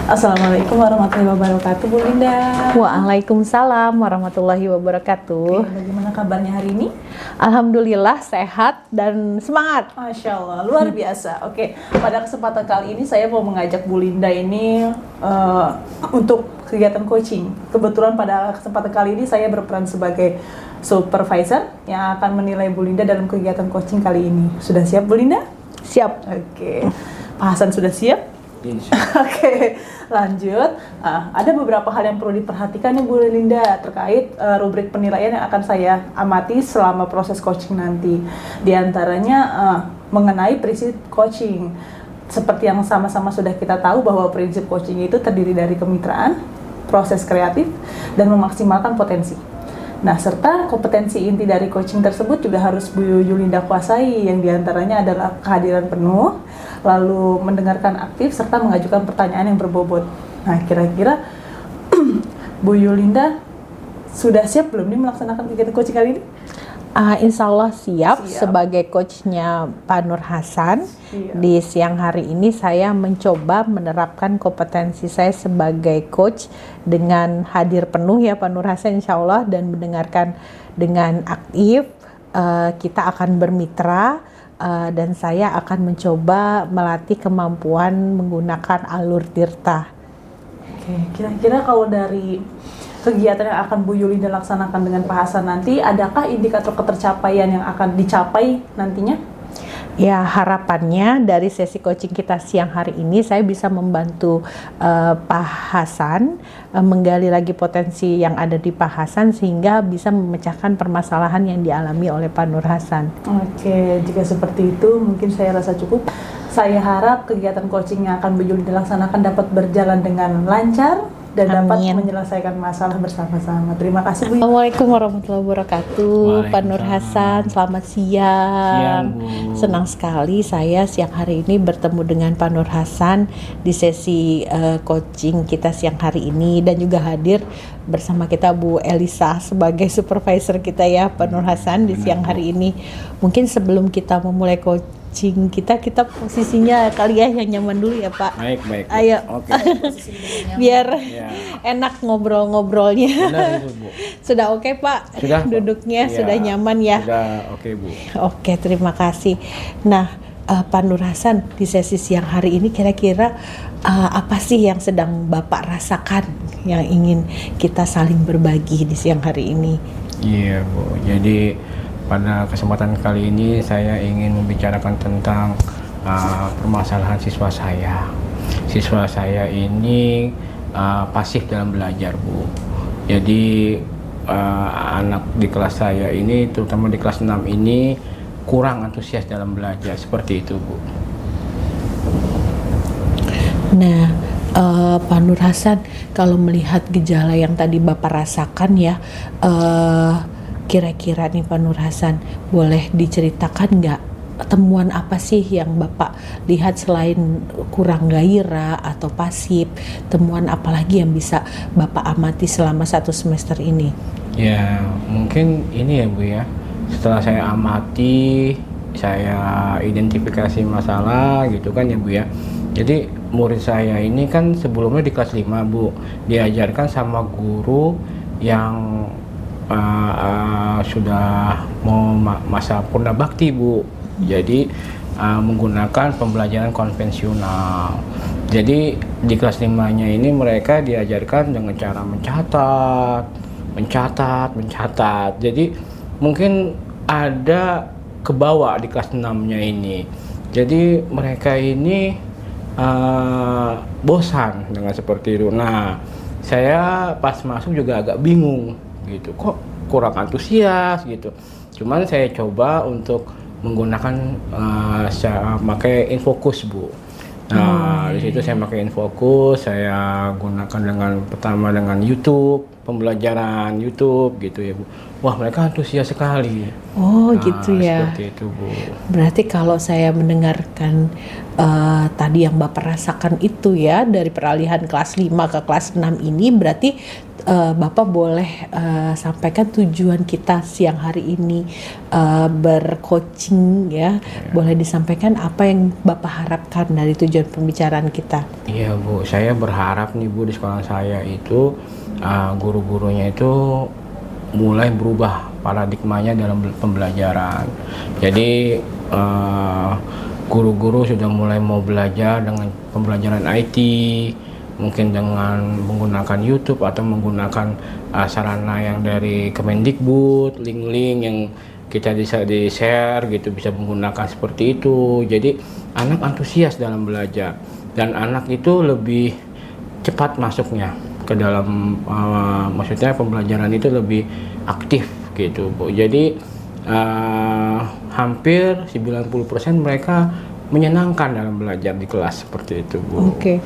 Assalamualaikum warahmatullahi wabarakatuh, Bu Linda. Waalaikumsalam warahmatullahi wabarakatuh. Oke, bagaimana kabarnya hari ini? Alhamdulillah sehat dan semangat. Masya Allah, luar biasa. Oke, pada kesempatan kali ini saya mau mengajak Bu Linda ini untuk kegiatan coaching. Kebetulan pada kesempatan kali ini saya berperan sebagai supervisor yang akan menilai Bu Linda dalam kegiatan coaching kali ini. Sudah siap, Bu Linda? Siap. Oke, Pak Hasan sudah siap? Oke, lanjut. Ada beberapa hal yang perlu diperhatikan nih Bu Linda terkait rubrik penilaian yang akan saya amati selama proses coaching nanti. Di antaranya mengenai prinsip coaching. Seperti yang sama-sama sudah kita tahu bahwa prinsip coaching itu terdiri dari kemitraan, proses kreatif, dan memaksimalkan potensi. Nah, serta kompetensi inti dari coaching tersebut juga harus Bu Yulinda kuasai, yang diantaranya adalah kehadiran penuh, lalu mendengarkan aktif, serta mengajukan pertanyaan yang berbobot. Nah, kira-kira Bu Yulinda sudah siap belum nih melaksanakan kegiatan coaching kali ini? Insya Allah siap. Sebagai coachnya Pak Nur Hasan. Di siang hari ini saya mencoba menerapkan kompetensi saya sebagai coach dengan hadir penuh ya Pak Nur Hasan insya Allah, dan mendengarkan dengan aktif. Kita akan bermitra dan saya akan mencoba melatih kemampuan menggunakan alur tirta. Oke, kira-kira kalau dari kegiatan yang akan Bu Yulinda laksanakan dengan Pak Hasan nanti, adakah indikator ketercapaian yang akan dicapai nantinya? Ya, harapannya dari sesi coaching kita siang hari ini saya bisa membantu Pak Hasan menggali lagi potensi yang ada di Pak Hasan sehingga bisa memecahkan permasalahan yang dialami oleh Pak Nur Hasan. Oke, jika seperti itu mungkin saya rasa cukup. Saya harap kegiatan coaching yang akan Bu Yulinda laksanakan dapat berjalan dengan lancar dan dapat menyelesaikan masalah bersama-sama. Terima kasih Bu. Assalamualaikum warahmatullahi wabarakatuh. Pak Nur Hasan, selamat siang. Senang sekali saya siang hari ini bertemu dengan Pak Nur Hasan di sesi coaching kita siang hari ini, dan juga hadir bersama kita Bu Elisa sebagai supervisor kita ya Pak Nur Hasan di siang hari ini. Mungkin sebelum kita memulai coaching kita posisinya kali ya yang nyaman dulu ya Pak. Baik. Ayo. Oke. Biar enak ngobrol-ngobrolnya. Benar itu, Bu. Sudah oke Pak? Sudah. Duduknya sudah nyaman ya? Sudah oke Bu. Oke, terima kasih. Nah, Pak Nur Hasan, di sesi siang hari ini kira-kira apa sih yang sedang Bapak rasakan yang ingin kita saling berbagi di siang hari ini? Iya Bu, jadi pada kesempatan kali ini saya ingin membicarakan tentang permasalahan siswa saya. Siswa saya ini pasif dalam belajar Bu. Jadi anak di kelas saya ini, terutama di kelas 6 ini, kurang antusias dalam belajar, seperti itu Bu. Nah, Pak Nur Hasan, kalau melihat gejala yang tadi Bapak rasakan ya, kira-kira nih Pak Nur Hasan, boleh diceritakan nggak temuan apa sih yang Bapak lihat selain kurang gairah atau pasif? Temuan apa lagi yang bisa Bapak amati selama 1 semester ini? Ya, mungkin ini ya Bu ya. Setelah saya amati, saya identifikasi masalah gitu kan ya Bu ya. Jadi murid saya ini kan sebelumnya di kelas 5 Bu, diajarkan sama guru yang sudah mau masa purna bakti Bu. Jadi menggunakan pembelajaran konvensional. Jadi di kelas 5-nya ini mereka diajarkan dengan cara mencatat. Jadi mungkin ada kebawa di kelas 6-nya ini. Jadi mereka ini bosan dengan seperti itu. Nah, saya pas masuk juga agak bingung gitu, kok kurang antusias gitu. Cuman saya coba untuk menggunakan pakai Infocus Bu. Nah, di situ saya pakai Infocus, saya gunakan pertama dengan YouTube pembelajaran YouTube gitu ya Bu. Wah, mereka antusias sekali. Oh gitu ya. Seperti itu Bu. Berarti kalau saya mendengarkan tadi yang Bapak rasakan itu ya, dari peralihan kelas 5 ke kelas 6 ini, berarti Bapak boleh sampaikan tujuan kita siang hari ini bercoaching ya. Boleh disampaikan apa yang Bapak harapkan dari tujuan pembicaraan kita? Iya Bu, saya berharap nih Bu, di sekolah saya itu guru-gurunya itu mulai berubah paradigmanya dalam pembelajaran. Jadi guru-guru sudah mulai mau belajar dengan pembelajaran IT, mungkin dengan menggunakan YouTube atau menggunakan sarana yang dari Kemendikbud, link-link yang kita bisa di-share gitu, bisa menggunakan seperti itu. Jadi anak antusias dalam belajar dan anak itu lebih cepat masuknya ke dalam maksudnya pembelajaran itu lebih aktif gitu Bu. Jadi hampir 90% mereka menyenangkan dalam belajar di kelas seperti itu Bu. Oke,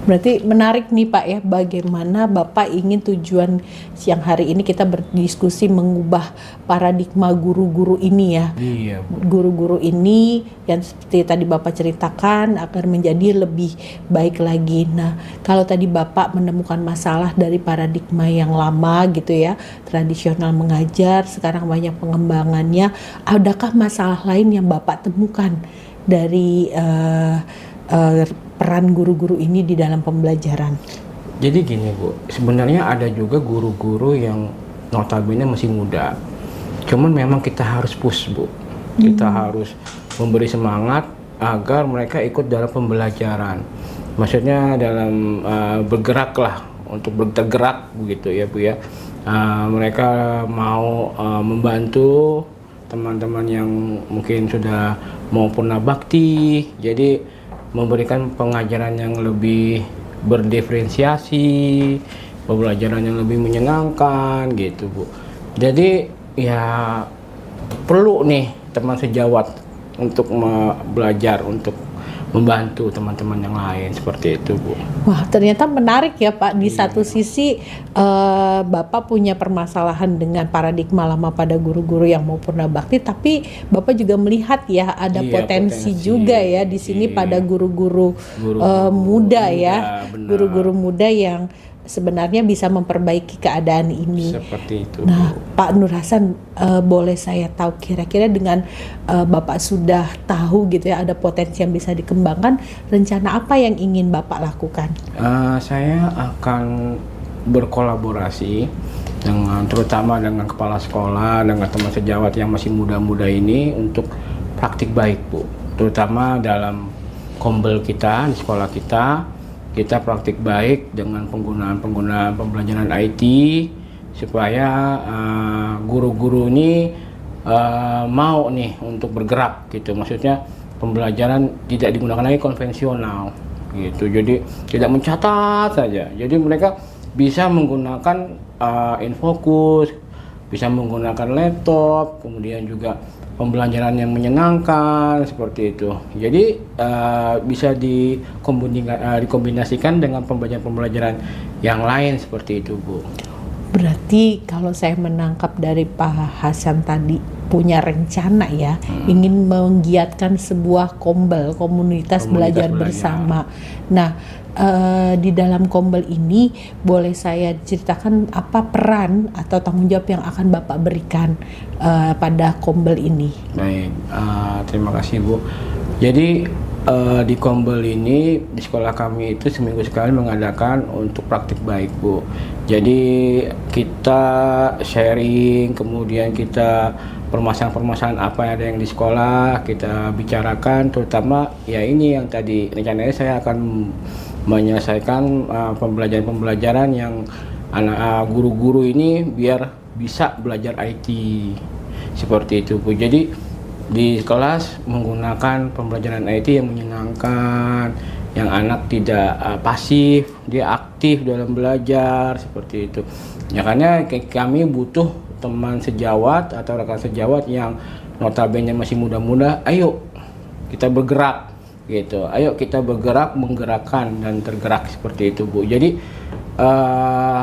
berarti menarik nih Pak ya, bagaimana Bapak ingin tujuan siang hari ini kita berdiskusi mengubah paradigma guru-guru ini ya. Iya Bu. Guru-guru ini yang seperti tadi Bapak ceritakan agar menjadi lebih baik lagi. Nah, kalau tadi Bapak menemukan masalah dari paradigma yang lama gitu ya, tradisional mengajar, sekarang banyak pengembangannya, adakah masalah lain yang Bapak temukan dari peran guru-guru ini di dalam pembelajaran? Jadi gini Bu, sebenarnya ada juga guru-guru yang notabene masih muda. Cuman memang kita harus push Bu. Kita harus memberi semangat agar mereka ikut dalam pembelajaran. Maksudnya dalam bergerak lah, untuk bergerak begitu ya Bu ya. Mereka mau membantu teman-teman yang mungkin sudah mau purna bakti, jadi memberikan pengajaran yang lebih berdiferensiasi, pembelajaran yang lebih menyenangkan gitu Bu. Jadi ya perlu nih teman sejawat untuk belajar, untuk membantu teman-teman yang lain seperti itu Bu. Wah, ternyata menarik ya Pak. Di satu sisi Bapak punya permasalahan dengan paradigma lama pada guru-guru yang mau purna bakti, tapi Bapak juga melihat ya ada potensi juga ya di sini pada guru-guru muda ya, guru-guru muda yang sebenarnya bisa memperbaiki keadaan ini. Seperti itu. Nah, Pak Nur Hasan, boleh saya tahu kira-kira dengan Bapak sudah tahu gitu ya ada potensi yang bisa dikembangkan, rencana apa yang ingin Bapak lakukan? Saya akan berkolaborasi dengan terutama dengan kepala sekolah, dengan teman sejawat yang masih muda-muda ini untuk praktik baik Bu. Terutama dalam kombel kita di sekolah kita praktik baik dengan penggunaan pembelajaran IT supaya guru-guru ini mau nih untuk bergerak gitu. Maksudnya pembelajaran tidak digunakan lagi konvensional gitu. Jadi tidak mencatat saja. Jadi mereka bisa menggunakan Infocus, bisa menggunakan laptop, kemudian juga pembelajaran yang menyenangkan seperti itu. Jadi bisa dikombinasikan dengan pembelajaran yang lain seperti itu Bu. Berarti kalau saya menangkap dari Pak Hasan tadi punya rencana ya, ingin menggiatkan sebuah komunitas belajar bersama. Nah, di dalam kombel ini boleh saya ceritakan apa peran atau tanggung jawab yang akan Bapak berikan pada kombel ini? Baik, terima kasih Bu. Jadi di kombel ini di sekolah kami itu seminggu sekali mengadakan untuk praktik baik Bu. Jadi kita sharing, kemudian kita permasalahan-permasalahan apa yang ada yang di sekolah kita bicarakan, terutama ya ini yang tadi rencananya saya akan menyelesaikan pembelajaran yang anak guru-guru ini biar bisa belajar IT seperti itu Bu. Jadi di kelas menggunakan pembelajaran IT yang menyenangkan, yang anak tidak pasif, dia aktif dalam belajar seperti itu. Ya karena kami butuh teman sejawat atau rekan sejawat yang notabene masih muda-muda, ayo kita bergerak gitu. Ayo kita bergerak, menggerakkan dan tergerak seperti itu Bu. Jadi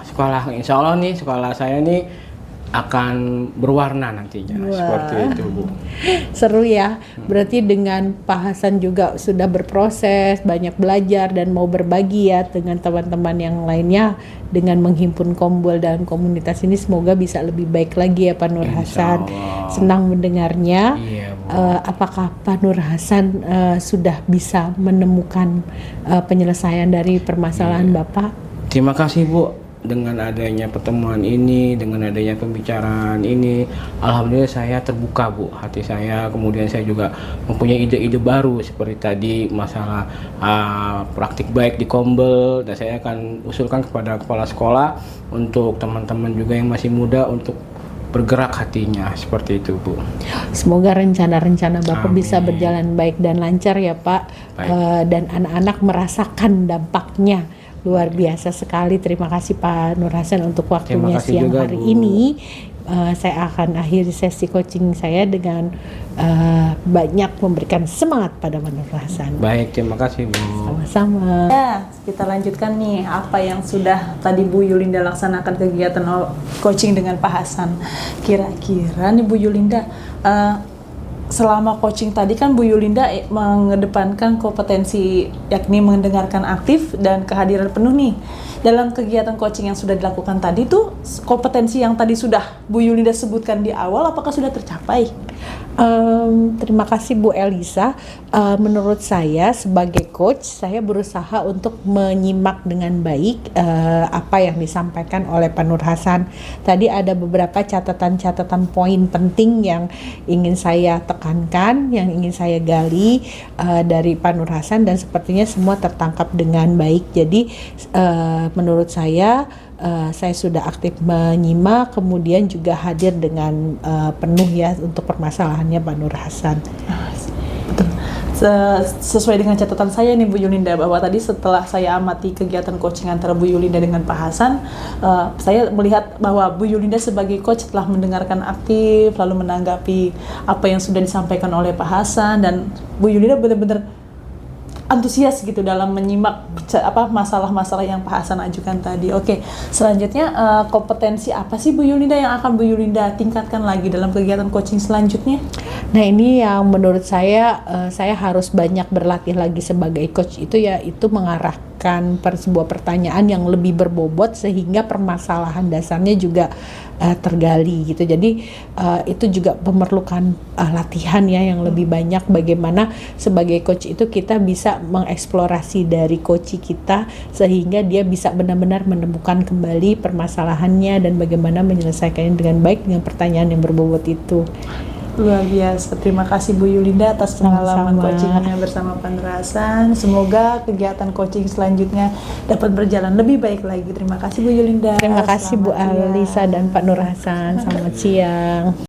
sekolah, insya Allah nih sekolah saya nih akan berwarna nantinya. Wah. Seperti itu Bu. Seru ya, berarti dengan Pak Hasan juga sudah berproses, banyak belajar dan mau berbagi ya dengan teman-teman yang lainnya dengan menghimpun Kombol dan komunitas ini, semoga bisa lebih baik lagi ya Pak Nur Hasan. Insyaallah. Senang mendengarnya. Iya Bu. Apakah Pak Nur Hasan sudah bisa menemukan penyelesaian dari permasalahan Bapak? Terima kasih Bu, dengan adanya pertemuan ini, dengan adanya pembicaraan ini, alhamdulillah saya terbuka Bu, hati saya. Kemudian saya juga mempunyai ide-ide baru seperti tadi masalah praktik baik di Kombel, dan saya akan usulkan kepada kepala sekolah untuk teman-teman juga yang masih muda untuk bergerak hatinya, seperti itu Bu. Semoga rencana-rencana Bapak Amin. bisa berjalan baik dan lancar ya Pak. Dan anak-anak merasakan dampaknya. Luar biasa sekali. Terima kasih Pak Nur Hasan untuk waktunya kasih siang juga, hari Bu. ini. Saya akan akhiri sesi coaching saya dengan banyak memberikan semangat pada Pak Nur Hasan. Baik, terima kasih Bu. Sama-sama. Ya, kita lanjutkan nih apa yang sudah tadi Bu Yulinda laksanakan kegiatan coaching dengan Pak Hasan. Kira-kira nih Bu Yulinda, selama coaching tadi kan Bu Yulinda mengedepankan kompetensi, yakni mendengarkan aktif dan kehadiran penuh nih. Dalam kegiatan coaching yang sudah dilakukan tadi tuh, kompetensi yang tadi sudah Bu Yulinda sebutkan di awal, apakah sudah tercapai? Terima kasih Bu Elisa. Menurut saya sebagai coach, saya berusaha untuk menyimak dengan baik apa yang disampaikan oleh Pak Nur Hasan. Tadi ada beberapa catatan-catatan poin penting yang ingin saya tekankan, yang ingin saya gali dari Pak Nur Hasan, dan sepertinya semua tertangkap dengan baik. Jadi menurut saya sudah aktif menyimak, kemudian juga hadir dengan penuh ya untuk permasalahannya Pak Nur Hasan. Betul. Sesuai dengan catatan saya nih Bu Yulinda, bahwa tadi setelah saya amati kegiatan coaching antara Bu Yulinda dengan Pak Hasan, saya melihat bahwa Bu Yulinda sebagai coach telah mendengarkan aktif, lalu menanggapi apa yang sudah disampaikan oleh Pak Hasan, dan Bu Yulinda benar-benar antusias gitu dalam menyimak masalah-masalah yang Pak Hasan ajukan tadi. Oke, selanjutnya kompetensi apa sih Bu Yulinda yang akan Bu Yulinda tingkatkan lagi dalam kegiatan coaching selanjutnya? Nah, ini yang menurut saya harus banyak berlatih lagi sebagai coach, itu yaitu mengarahkan sebuah pertanyaan yang lebih berbobot sehingga permasalahan dasarnya juga tergali gitu. Jadi itu juga memerlukan latihan ya yang lebih banyak, bagaimana sebagai coach itu kita bisa mengeksplorasi dari coach kita sehingga dia bisa benar-benar menemukan kembali permasalahannya dan bagaimana menyelesaikannya dengan baik dengan pertanyaan yang berbobot itu. Luar biasa. Terima kasih Bu Yulinda atas pengalaman coachingnya bersama Pak Nur Hasan. Semoga kegiatan coaching selanjutnya dapat berjalan lebih baik lagi. Terima kasih Bu Yulinda. Terima kasih Bu Selamat siang. Alisa dan Pak Nur Hasan. Selamat siang.